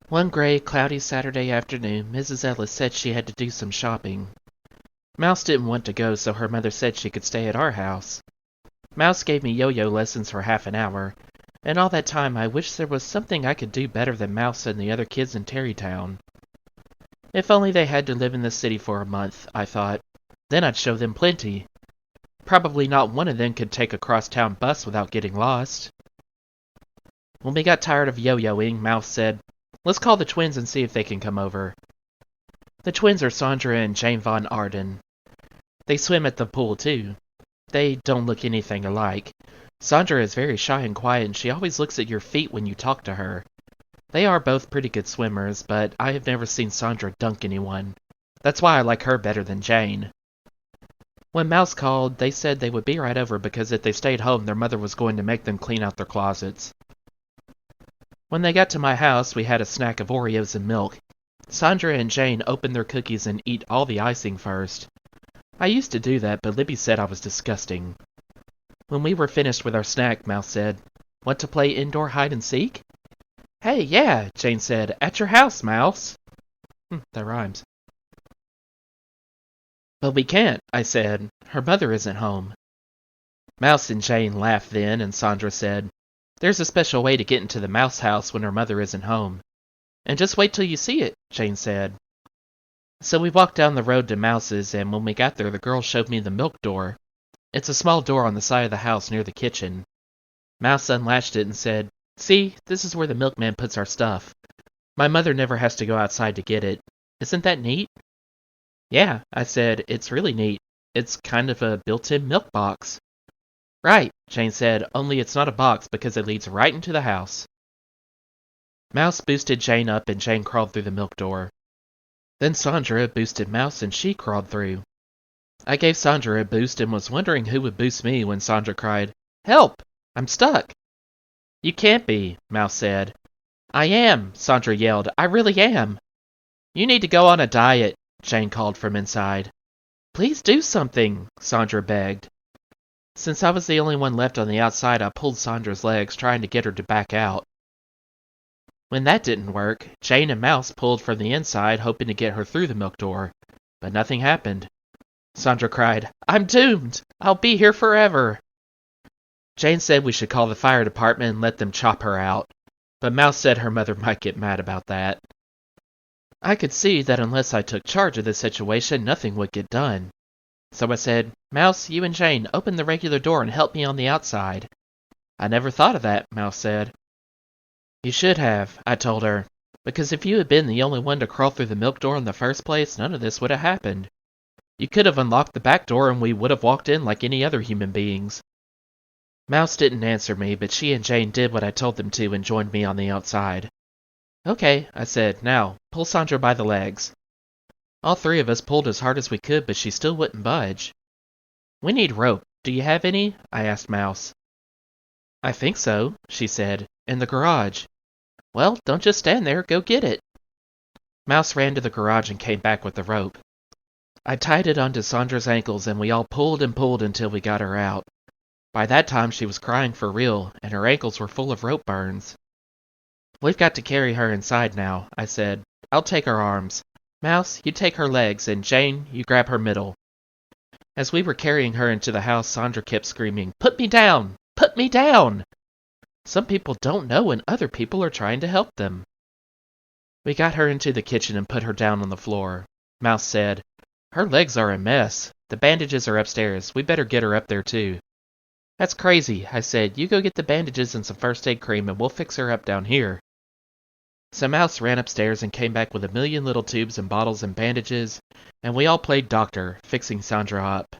One gray, cloudy Saturday afternoon, Mrs. Ellis said she had to do some shopping. Mouse didn't want to go, so her mother said she could stay at our house. Mouse gave me yo-yo lessons for half an hour, and all that time I wished there was something I could do better than Mouse and the other kids in Terrytown. If only they had to live in the city for a month, I thought. Then I'd show them plenty. Probably not one of them could take a cross-town bus without getting lost. When we got tired of yo-yoing, Mouse said, "Let's call the twins and see if they can come over." The twins are Sandra and Jane Von Arden. They swim at the pool, too. They don't look anything alike. Sandra is very shy and quiet, and she always looks at your feet when you talk to her. They are both pretty good swimmers, but I have never seen Sandra dunk anyone. That's why I like her better than Jane. When Mouse called, they said they would be right over because if they stayed home, their mother was going to make them clean out their closets. When they got to my house, we had a snack of Oreos and milk. Sandra and Jane opened their cookies and eat all the icing first. I used to do that, but Libby said I was disgusting. When we were finished with our snack, Mouse said, "Want to play indoor hide-and-seek?" "Hey, yeah," Jane said, "at your house, Mouse." That rhymes. "But we can't," I said. "Her mother isn't home." Mouse and Jane laughed then, and Sandra said, "There's a special way to get into the mouse house when her mother isn't home." "And just wait till you see it," Jane said. So we walked down the road to Mouse's, and when we got there, the girl showed me the milk door. It's a small door on the side of the house near the kitchen. Mouse unlatched it and said, "See, this is where the milkman puts our stuff. My mother never has to go outside to get it. Isn't that neat?" "Yeah," I said, "it's really neat. It's kind of a built-in milk box." "Right," Jane said, "only it's not a box because it leads right into the house." Mouse boosted Jane up and Jane crawled through the milk door. Then Sandra boosted Mouse and she crawled through. I gave Sandra a boost and was wondering who would boost me when Sandra cried, "Help! I'm stuck!" "You can't be," Mouse said. "I am," Sandra yelled. "I really am." "You need to go on a diet," Jane called from inside. "Please do something," Sandra begged. Since I was the only one left on the outside, I pulled Sandra's legs, trying to get her to back out. When that didn't work, Jane and Mouse pulled from the inside, hoping to get her through the milk door. But nothing happened. Sandra cried, "I'm doomed! I'll be here forever!" Jane said we should call the fire department and let them chop her out. But Mouse said her mother might get mad about that. I could see that unless I took charge of the situation, nothing would get done. So I said, "Mouse, you and Jane, open the regular door and help me on the outside." "I never thought of that," Mouse said. "You should have," I told her, "because if you had been the only one to crawl through the milk door in the first place, none of this would have happened. You could have unlocked the back door and we would have walked in like any other human beings." Mouse didn't answer me, but she and Jane did what I told them to and joined me on the outside. "Okay," I said, "now, pull Sandra by the legs." All three of us pulled as hard as we could, but she still wouldn't budge. "We need rope. Do you have any?" I asked Mouse. "I think so," she said, "in the garage." "Well, don't just stand there, go get it." Mouse ran to the garage and came back with the rope. I tied it onto Sandra's ankles and we all pulled and pulled until we got her out. By that time she was crying for real, and her ankles were full of rope burns. "We've got to carry her inside now," I said. "I'll take her arms. Mouse, you take her legs, and Jane, you grab her middle." As we were carrying her into the house, Sandra kept screaming, "Put me down! Put me down!" Some people don't know when other people are trying to help them. We got her into the kitchen and put her down on the floor. Mouse said, "Her legs are a mess. The bandages are upstairs. We better get her up there too." "That's crazy," I said. "You go get the bandages and some first aid cream and we'll fix her up down here." So Mouse ran upstairs and came back with a million little tubes and bottles and bandages, and we all played doctor, fixing Sandra up.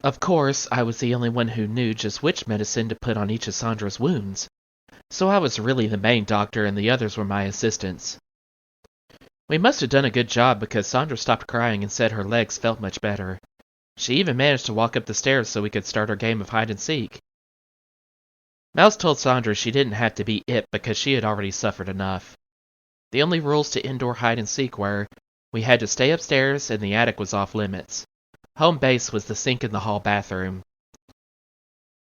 Of course, I was the only one who knew just which medicine to put on each of Sandra's wounds, so I was really the main doctor and the others were my assistants. We must have done a good job because Sandra stopped crying and said her legs felt much better. She even managed to walk up the stairs so we could start our game of hide-and-seek. Mouse told Sandra she didn't have to be it because she had already suffered enough. The only rules to indoor hide-and-seek were, we had to stay upstairs and the attic was off limits. Home base was the sink in the hall bathroom.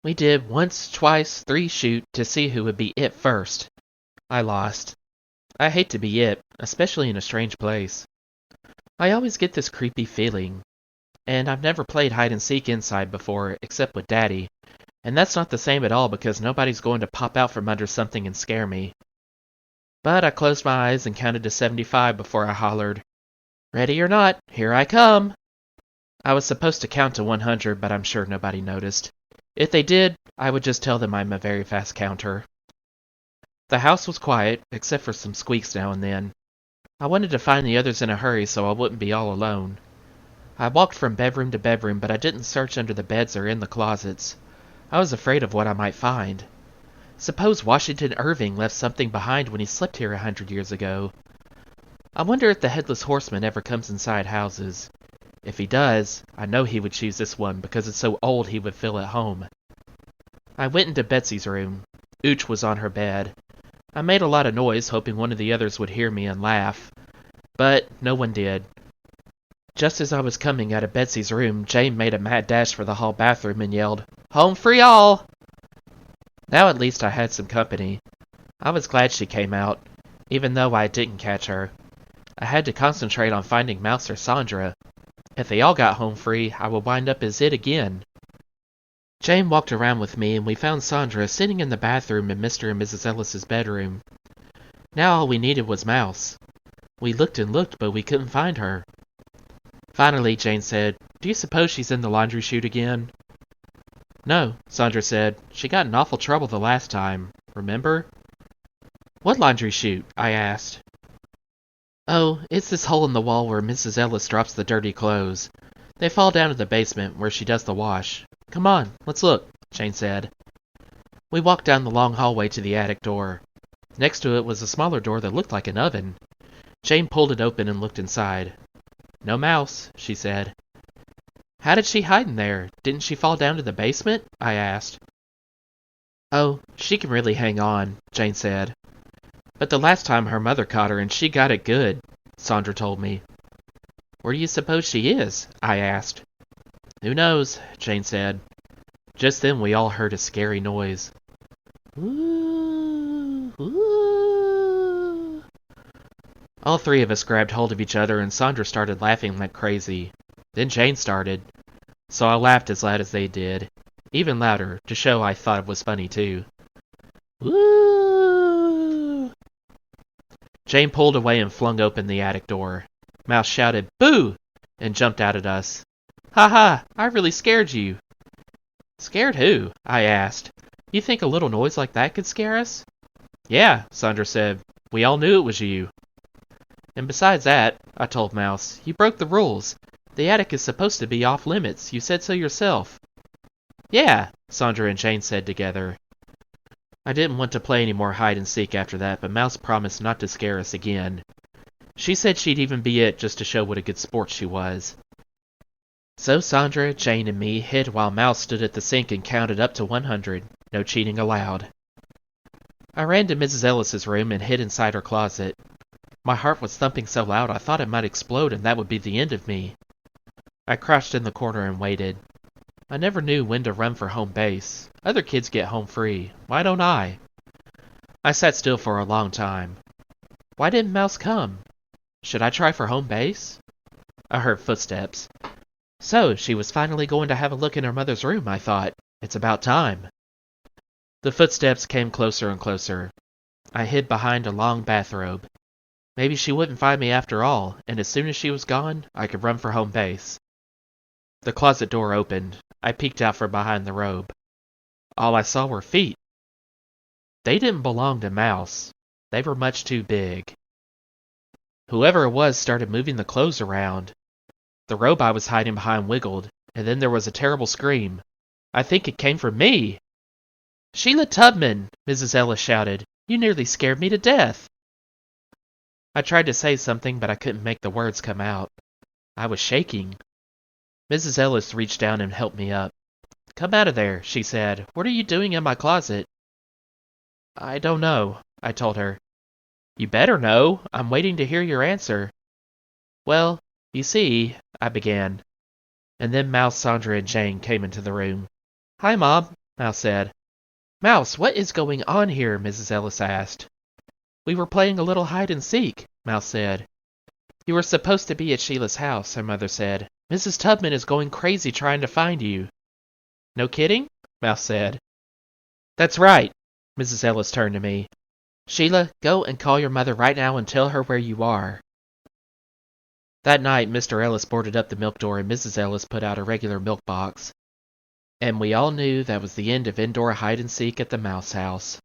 We did once, twice, 3 shoot to see who would be it first. I lost. I hate to be it, especially in a strange place. I always get this creepy feeling, and I've never played hide and seek inside before, except with Daddy, and that's not the same at all because nobody's going to pop out from under something and scare me. But I closed my eyes and counted to 75 before I hollered, "Ready or not, here I come!" I was supposed to count to 100, but I'm sure nobody noticed. If they did, I would just tell them I'm a very fast counter. The house was quiet, except for some squeaks now and then. I wanted to find the others in a hurry so I wouldn't be all alone. I walked from bedroom to bedroom, but I didn't search under the beds or in the closets. I was afraid of what I might find. Suppose Washington Irving left something behind when he slept here 100 years ago. I wonder if the Headless Horseman ever comes inside houses. If he does, I know he would choose this one because it's so old he would feel at home. I went into Betsy's room. Ooch was on her bed. I made a lot of noise, hoping one of the others would hear me and laugh. But no one did. Just as I was coming out of Betsy's room, Jane made a mad dash for the hall bathroom and yelled, "Home free all!" Now at least I had some company. I was glad she came out, even though I didn't catch her. I had to concentrate on finding Mouse or Sandra. If they all got home free, I would wind up as it again. Jane walked around with me, and we found Sandra sitting in the bathroom in Mr. and Mrs. Ellis's bedroom. Now all we needed was Mouse. We looked and looked, but we couldn't find her. Finally, Jane said, "Do you suppose she's in the laundry chute again?" "No," Sandra said. "She got in awful trouble the last time. Remember?" "What laundry chute?" I asked. "Oh, it's this hole in the wall where Mrs. Ellis drops the dirty clothes. They fall down to the basement where she does the wash. Come on, let's look," Jane said. We walked down the long hallway to the attic door. Next to it was a smaller door that looked like an oven. Jane pulled it open and looked inside. "No Mouse," she said. "How did she hide in there? Didn't she fall down to the basement?" I asked. "Oh, she can really hang on," Jane said. "But the last time her mother caught her and she got it good," Sandra told me. "Where do you suppose she is?" I asked. "Who knows," Jane said. Just then we all heard a scary noise. Ooh, ooh. All three of us grabbed hold of each other and Sandra started laughing like crazy. Then Jane started. So I laughed as loud as they did. Even louder, to show I thought it was funny too. Woo! Jane pulled away and flung open the attic door. Mouse shouted, "Boo!" and jumped out at us. "Ha ha! I really scared you." "Scared who?" I asked. "You think a little noise like that could scare us?" "Yeah," Sandra said. "We all knew it was you." "And besides that," I told Mouse, "you broke the rules. The attic is supposed to be off limits. You said so yourself." "Yeah," Sandra and Jane said together. I didn't want to play any more hide and seek after that, but Mouse promised not to scare us again. She said she'd even be it just to show what a good sport she was. So Sandra, Jane, and me hid while Mouse stood at the sink and counted up to 100. No cheating allowed. I ran to Mrs. Ellis's room and hid inside her closet. My heart was thumping so loud I thought it might explode and that would be the end of me. I crouched in the corner and waited. I never knew when to run for home base. Other kids get home free. Why don't I? I sat still for a long time. Why didn't Mouse come? Should I try for home base? I heard footsteps. So, she was finally going to have a look in her mother's room, I thought. It's about time. The footsteps came closer and closer. I hid behind a long bathrobe. Maybe she wouldn't find me after all, and as soon as she was gone, I could run for home base. The closet door opened. I peeked out from behind the robe. All I saw were feet. They didn't belong to Mouse. They were much too big. Whoever it was started moving the clothes around. The robe I was hiding behind wiggled, and then there was a terrible scream. I think it came from me. "Sheila Tubman!" Mrs. Ellis shouted. "You nearly scared me to death." I tried to say something, but I couldn't make the words come out. I was shaking. Mrs. Ellis reached down and helped me up. "Come out of there," she said. "What are you doing in my closet?" "I don't know," I told her. "You better know. I'm waiting to hear your answer." "Well, you see," I began. And then Mouse, Sandra, and Jane came into the room. "Hi, Mom," Mouse said. "Mouse, what is going on here?" Mrs. Ellis asked. We were playing a little hide-and-seek, Mouse said. You were supposed to be at Sheila's house, her mother said. Mrs. Tubman is going crazy trying to find you. No kidding? Mouse said. That's right. Mrs. Ellis turned to me. Sheila, go and call your mother right now and tell her where you are. That night, Mr. Ellis boarded up the milk door and Mrs. Ellis put out a regular milk box. And we all knew that was the end of indoor hide-and-seek at the Mouse House.